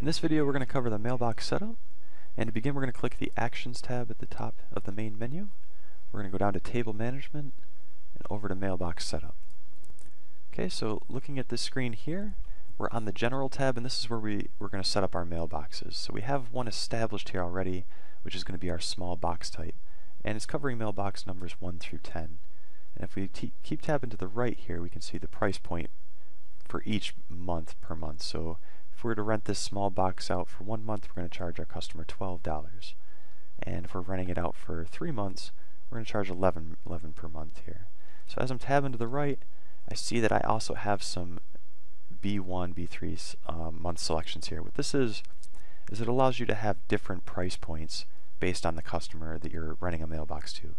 In this video we're going to cover the mailbox setup, and to begin we're going to click the Actions tab at the top of the main menu. We're going to go down to Table Management and over to Mailbox Setup. Okay, so looking at this screen here, we're on the General tab, and this is where we're going to set up our mailboxes. So we have one established here already, which is going to be our small box type, and it's covering mailbox numbers 1 through 10. And if we keep tabbing to the right here, we can see the price point for each month per month. So if we were to rent this small box out for 1 month, we're going to charge our customer $12. And if we're renting it out for 3 months, we're going to charge $11 per month here. So as I'm tabbing to the right, I see that I also have some B1, B3 month selections here. What this is it allows you to have different price points based on the customer that you're renting a mailbox to.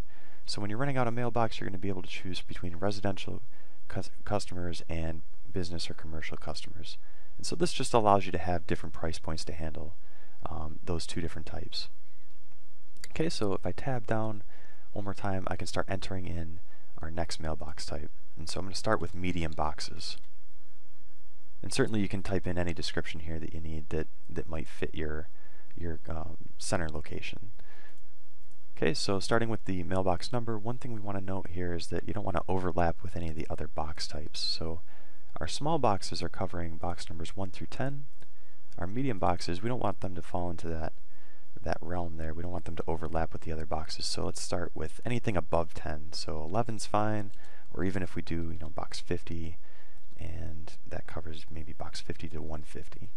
So when you're renting out a mailbox, you're going to be able to choose between residential customers and business or commercial customers. And so this just allows you to have different price points to handle those two different types. Okay, so if I tab down one more time, I can start entering in our next mailbox type. And so I'm going to start with medium boxes. And certainly you can type in any description here that you need that might fit your center location. Okay, so starting with the mailbox number, one thing we want to note here is that you don't want to overlap with any of the other box types. So our small boxes are covering box numbers 1 through 10. Our medium boxes, we don't want them to fall into that realm there. We don't want them to overlap with the other boxes. So let's start with anything above 10. So 11's fine, or even if we do, box 50, and that covers maybe box 50 to 150.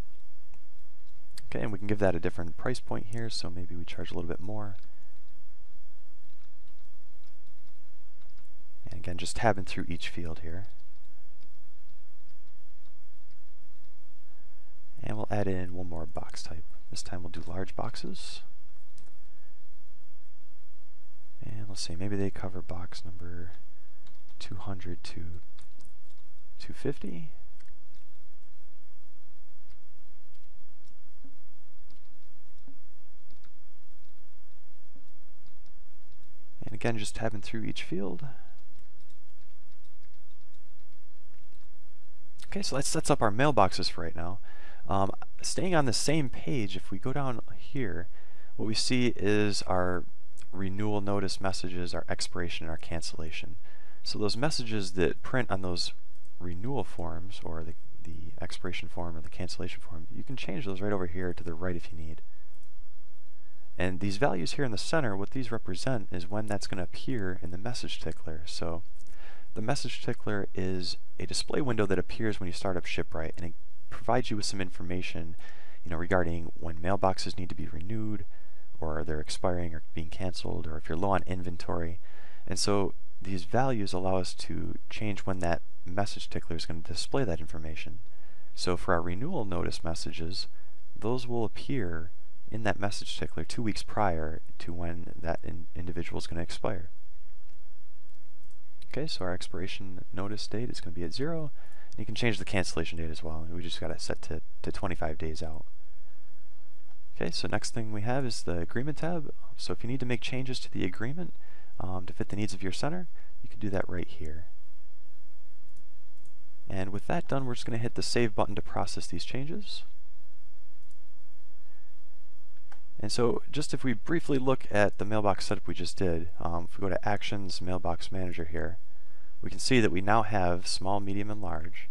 Okay, and we can give that a different price point here, so maybe we charge a little bit more. And again, just tabbing through each field here. And we'll add in one more box type. This time we'll do large boxes. And let's see, maybe they cover box number 200 to 250. And again, just tabbing through each field. Okay, so that sets up our mailboxes for right now. Staying on the same page, if we go down here, what we see is our renewal notice messages, our expiration, and our cancellation. So those messages that print on those renewal forms, or the expiration form or the cancellation form, you can change those right over here to the right if you need. And these values here in the center, what these represent is when that's going to appear in the message tickler. So the message tickler is a display window that appears when you start up ShipRite, and it provides you with some information regarding when mailboxes need to be renewed, or they're expiring or being canceled, or if you're low on inventory. And so these values allow us to change when that message tickler is going to display that information. So for our renewal notice messages, those will appear in that message tickler 2 weeks prior to when that individual is going to expire. Okay, so our expiration notice date is going to be at 0. And you can change the cancellation date as well. We just got it set to 25 days out. Okay, so next thing we have is the Agreement tab. So if you need to make changes to the agreement to fit the needs of your center, you can do that right here. And with that done, we're just going to hit the Save button to process these changes. And so just if we briefly look at the mailbox setup we just did, if we go to Actions, Mailbox Manager here, we can see that we now have small, medium, and large.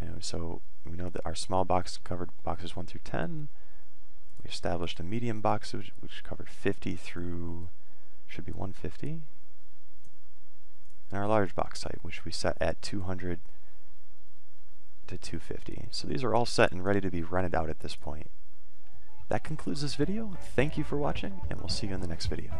And so we know that our small box covered boxes 1 through 10. We established a medium box which covered 50 through, should be 150. And our large box type, which we set at 200 to 250. So these are all set and ready to be rented out at this point. That concludes this video. Thank you for watching, and we'll see you in the next video.